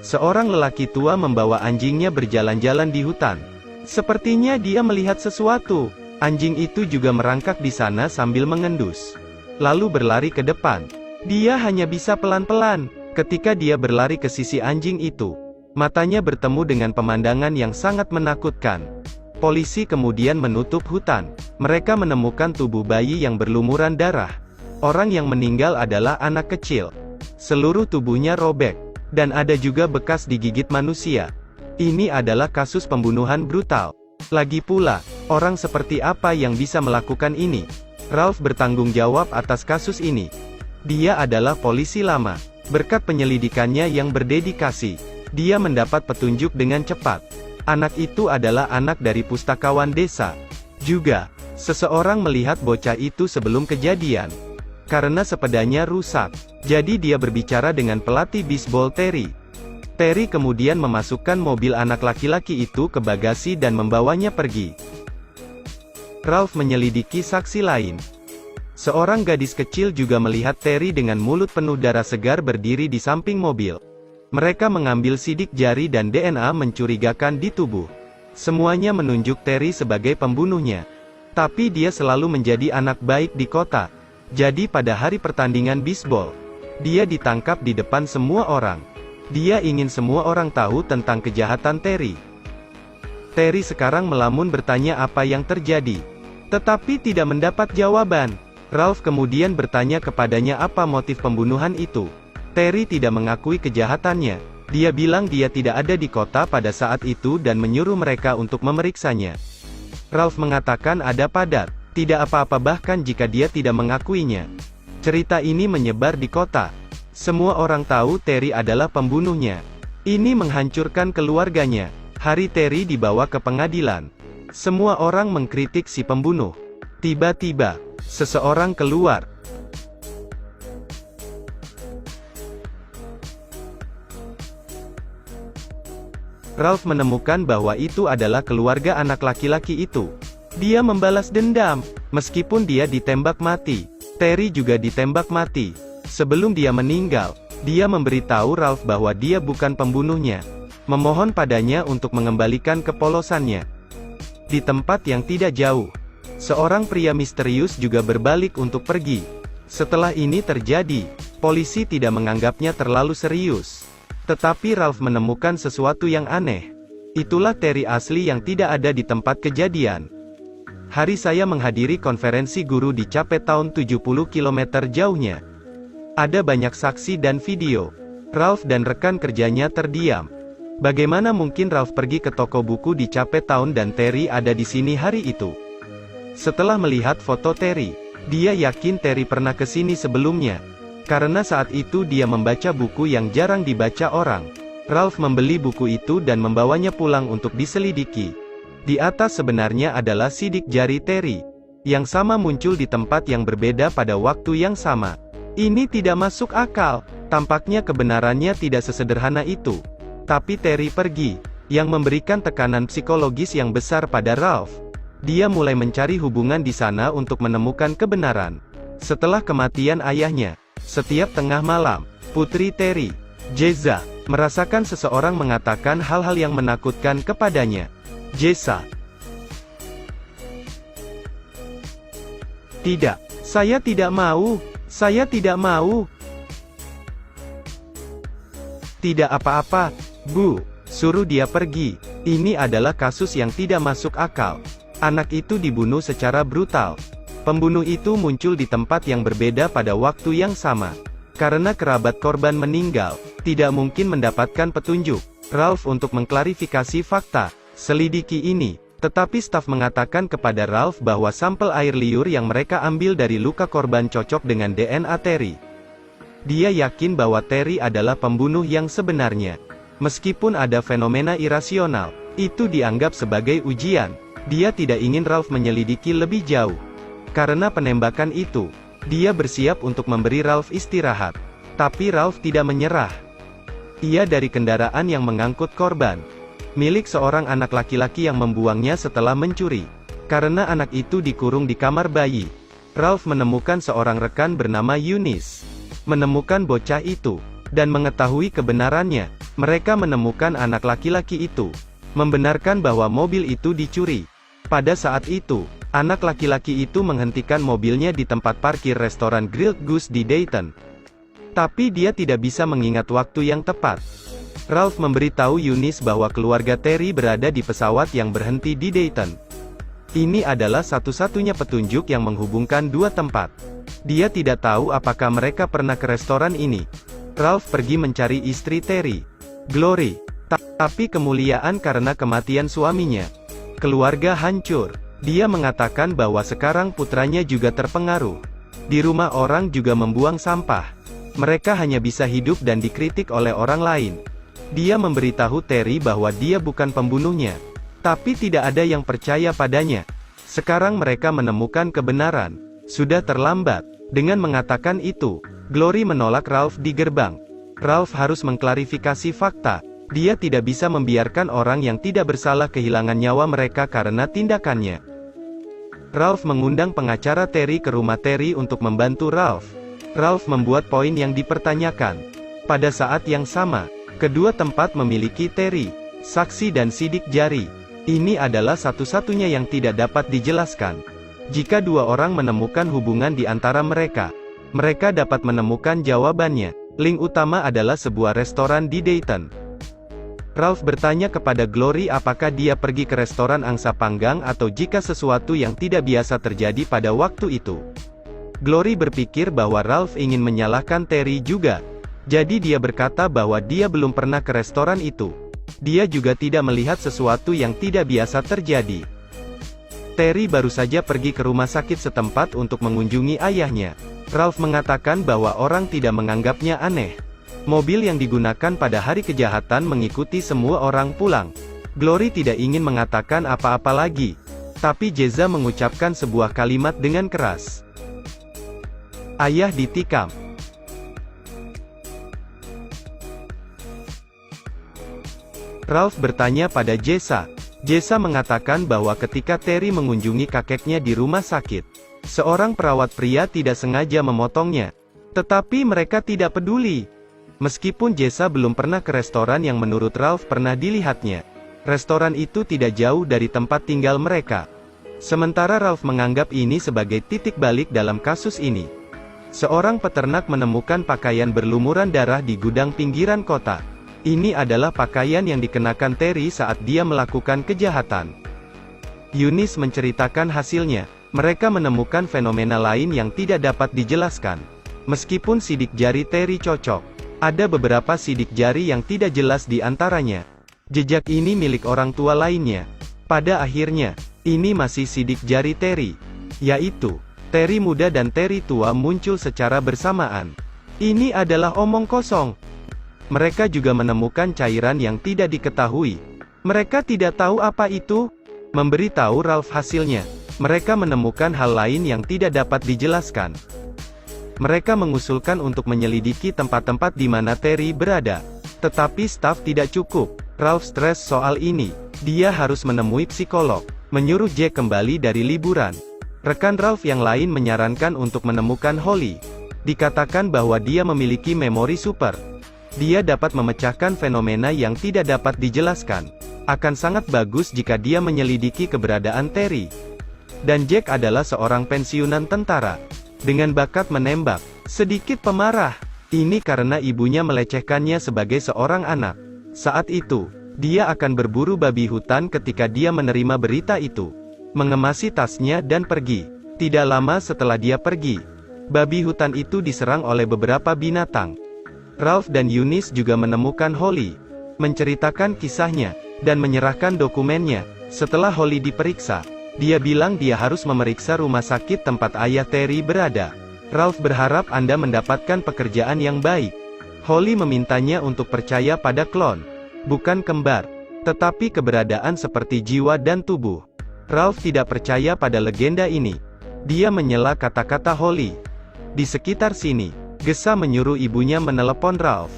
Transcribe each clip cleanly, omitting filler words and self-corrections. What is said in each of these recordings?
Seorang lelaki tua membawa anjingnya berjalan-jalan di hutan. Sepertinya dia melihat sesuatu. Anjing itu juga merangkak di sana sambil mengendus. Lalu berlari ke depan. Dia hanya bisa pelan-pelan. Ketika dia berlari ke sisi anjing itu, matanya bertemu dengan pemandangan yang sangat menakutkan. Polisi kemudian menutup hutan. Mereka menemukan tubuh bayi yang berlumuran darah. Orang yang meninggal adalah anak kecil. Seluruh tubuhnya robek. Dan ada juga bekas digigit manusia. Ini adalah kasus pembunuhan brutal. Lagi pula, orang seperti apa yang bisa melakukan ini? Ralph bertanggung jawab atas kasus ini. Dia adalah polisi lama. Berkat penyelidikannya yang berdedikasi, dia mendapat petunjuk dengan cepat. Anak itu adalah anak dari pustakawan desa. Juga, seseorang melihat bocah itu sebelum kejadian. Karena sepedanya rusak, jadi dia berbicara dengan pelatih bisbol Terry. Terry kemudian memasukkan mobil anak laki-laki itu ke bagasi dan membawanya pergi. Ralph menyelidiki saksi lain. Seorang gadis kecil juga melihat Terry dengan mulut penuh darah segar berdiri di samping mobil. Mereka mengambil sidik jari dan DNA mencurigakan di tubuh. Semuanya menunjuk Terry sebagai pembunuhnya. Tapi dia selalu menjadi anak baik di kota. Jadi pada hari pertandingan bisbol, dia ditangkap di depan semua orang. Dia ingin semua orang tahu tentang kejahatan Terry. Terry sekarang melamun bertanya apa yang terjadi. Tetapi tidak mendapat jawaban. Ralph kemudian bertanya kepadanya apa motif pembunuhan itu. Terry tidak mengakui kejahatannya. Dia bilang dia tidak ada di kota pada saat itu dan menyuruh mereka untuk memeriksanya. Ralph mengatakan ada padat. Tidak apa-apa bahkan jika dia tidak mengakuinya. Cerita ini menyebar di kota. Semua orang tahu Terry adalah pembunuhnya. Ini menghancurkan keluarganya. Hari Terry dibawa ke pengadilan. Semua orang mengkritik si pembunuh. Tiba-tiba, seseorang keluar. Ralph menemukan bahwa itu adalah keluarga anak laki-laki itu. Dia membalas dendam. Meskipun dia ditembak mati, Terry juga ditembak mati. Sebelum dia meninggal, dia memberitahu Ralph bahwa dia bukan pembunuhnya. Memohon padanya untuk mengembalikan kepolosannya. Di tempat yang tidak jauh, seorang pria misterius juga berbalik untuk pergi. Setelah ini terjadi, polisi tidak menganggapnya terlalu serius. Tetapi Ralph menemukan sesuatu yang aneh. Itulah Terry asli yang tidak ada di tempat kejadian. Hari saya menghadiri konferensi guru di Cape Town 70 km jauhnya. Ada banyak saksi dan video. Ralph dan rekan kerjanya terdiam. Bagaimana mungkin Ralph pergi ke toko buku di Cape Town dan Terry ada di sini hari itu? Setelah melihat foto Terry, dia yakin Terry pernah ke sini sebelumnya. Karena saat itu dia membaca buku yang jarang dibaca orang. Ralph membeli buku itu dan membawanya pulang untuk diselidiki. Di atas sebenarnya adalah sidik jari Terry, yang sama muncul di tempat yang berbeda pada waktu yang sama. Ini tidak masuk akal. Tampaknya kebenarannya tidak sesederhana itu. Tapi Terry pergi, yang memberikan tekanan psikologis yang besar pada Ralph. Dia mulai mencari hubungan di sana untuk menemukan kebenaran. Setelah kematian ayahnya, setiap tengah malam, putri Terry, Jessa, merasakan seseorang mengatakan hal-hal yang menakutkan kepadanya. Jessa. Tidak, saya tidak mau. Saya tidak mau. Tidak apa-apa, Bu. Suruh dia pergi. Ini adalah kasus yang tidak masuk akal. Anak itu dibunuh secara brutal. Pembunuh itu muncul di tempat yang berbeda pada waktu yang sama. Karena kerabat korban meninggal, tidak mungkin mendapatkan petunjuk Ralph untuk mengklarifikasi fakta selidiki ini. Tetapi staf mengatakan kepada Ralph bahwa sampel air liur yang mereka ambil dari luka korban cocok dengan DNA Terry. Dia yakin bahwa Terry adalah pembunuh yang sebenarnya. Meskipun ada fenomena irasional, itu dianggap sebagai ujian. Dia tidak ingin Ralph menyelidiki lebih jauh. Karena penembakan itu, dia bersiap untuk memberi Ralph istirahat. Tapi Ralph tidak menyerah. Ia dari kendaraan yang mengangkut korban, milik seorang anak laki-laki yang membuangnya setelah mencuri. Karena anak itu dikurung di kamar bayi, Ralph menemukan seorang rekan bernama Eunice. Menemukan bocah itu, dan mengetahui kebenarannya. Mereka menemukan anak laki-laki itu, membenarkan bahwa mobil itu dicuri. Pada saat itu, anak laki-laki itu menghentikan mobilnya di tempat parkir restoran Grilled Goose di Dayton. Tapi dia tidak bisa mengingat waktu yang tepat. Ralph memberitahu Eunice bahwa keluarga Terry berada di pesawat yang berhenti di Dayton. Ini adalah satu-satunya petunjuk yang menghubungkan dua tempat. Dia tidak tahu apakah mereka pernah ke restoran ini. Ralph pergi mencari istri Terry, Glory, tapi kemuliaan karena kematian suaminya. Keluarga hancur. Dia mengatakan bahwa sekarang putranya juga terpengaruh. Di rumah orang juga membuang sampah. Mereka hanya bisa hidup dan dikritik oleh orang lain. Dia memberitahu Terry bahwa dia bukan pembunuhnya. Tapi tidak ada yang percaya padanya. Sekarang mereka menemukan kebenaran. Sudah terlambat. Dengan mengatakan itu, Glory menolak Ralph di gerbang. Ralph harus mengklarifikasi fakta. Dia tidak bisa membiarkan orang yang tidak bersalah kehilangan nyawa mereka karena tindakannya. Ralph mengundang pengacara Terry ke rumah Terry untuk membantu Ralph. Ralph membuat poin yang dipertanyakan. Pada saat yang sama, kedua tempat memiliki Terry, saksi dan sidik jari. Ini adalah satu-satunya yang tidak dapat dijelaskan. Jika dua orang menemukan hubungan di antara mereka, mereka dapat menemukan jawabannya. Link utama adalah sebuah restoran di Dayton. Ralph bertanya kepada Glory apakah dia pergi ke restoran angsa panggang atau jika sesuatu yang tidak biasa terjadi pada waktu itu. Glory berpikir bahwa Ralph ingin menyalahkan Terry juga. Jadi dia berkata bahwa dia belum pernah ke restoran itu. Dia juga tidak melihat sesuatu yang tidak biasa terjadi. Terry baru saja pergi ke rumah sakit setempat untuk mengunjungi ayahnya. Ralph mengatakan bahwa orang tidak menganggapnya aneh. Mobil yang digunakan pada hari kejahatan mengikuti semua orang pulang. Glory tidak ingin mengatakan apa-apa lagi. Tapi Jeza mengucapkan sebuah kalimat dengan keras. Ayah ditikam. Ralph bertanya pada Jeza. Jeza mengatakan bahwa ketika Terry mengunjungi kakeknya di rumah sakit, seorang perawat pria tidak sengaja memotongnya. Tetapi mereka tidak peduli. Meskipun Jeza belum pernah ke restoran yang menurut Ralph pernah dilihatnya. Restoran itu tidak jauh dari tempat tinggal mereka. Sementara Ralph menganggap ini sebagai titik balik dalam kasus ini. Seorang peternak menemukan pakaian berlumuran darah di gudang pinggiran kota. Ini adalah pakaian yang dikenakan Terry saat dia melakukan kejahatan. Eunice menceritakan hasilnya. Mereka menemukan fenomena lain yang tidak dapat dijelaskan. Meskipun sidik jari Terry cocok, ada beberapa sidik jari yang tidak jelas di antaranya. Jejak ini milik orang tua lainnya. Pada akhirnya, ini masih sidik jari Terry. Yaitu, Terry muda dan Terry tua muncul secara bersamaan. Ini adalah omong kosong. Mereka juga menemukan cairan yang tidak diketahui. Mereka tidak tahu apa itu. Memberitahu Ralph hasilnya. Mereka menemukan hal lain yang tidak dapat dijelaskan. Mereka mengusulkan untuk menyelidiki tempat-tempat di mana Terry berada. Tetapi staf tidak cukup. Ralph stres soal ini. Dia harus menemui psikolog. Menyuruh Jack kembali dari liburan. Rekan Ralph yang lain menyarankan untuk menemukan Holly. Dikatakan bahwa dia memiliki memori super. Dia dapat memecahkan fenomena yang tidak dapat dijelaskan. Akan sangat bagus jika dia menyelidiki keberadaan Terry. Dan Jack adalah seorang pensiunan tentara. Dengan bakat menembak. Sedikit pemarah. Ini karena ibunya melecehkannya sebagai seorang anak. Saat itu, dia akan berburu babi hutan ketika dia menerima berita itu. Mengemasi tasnya dan pergi. Tidak lama setelah dia pergi, babi hutan itu diserang oleh beberapa binatang. Ralph dan Eunice juga menemukan Holly, menceritakan kisahnya, dan menyerahkan dokumennya. Setelah Holly diperiksa, dia bilang dia harus memeriksa rumah sakit tempat ayah Terry berada. Ralph berharap Anda mendapatkan pekerjaan yang baik. Holly memintanya untuk percaya pada klon, bukan kembar, tetapi keberadaan seperti jiwa dan tubuh. Ralph tidak percaya pada legenda ini. Dia menyela kata-kata Holly. Di sekitar sini, Gesa menyuruh ibunya menelepon Ralph.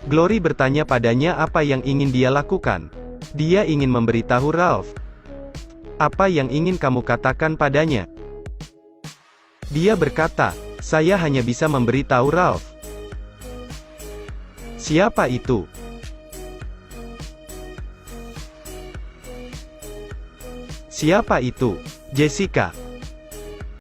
Glory bertanya padanya apa yang ingin dia lakukan. Dia ingin memberitahu Ralph. Apa yang ingin kamu katakan padanya? Dia berkata, saya hanya bisa memberitahu Ralph. Siapa itu? Siapa itu? Jessica,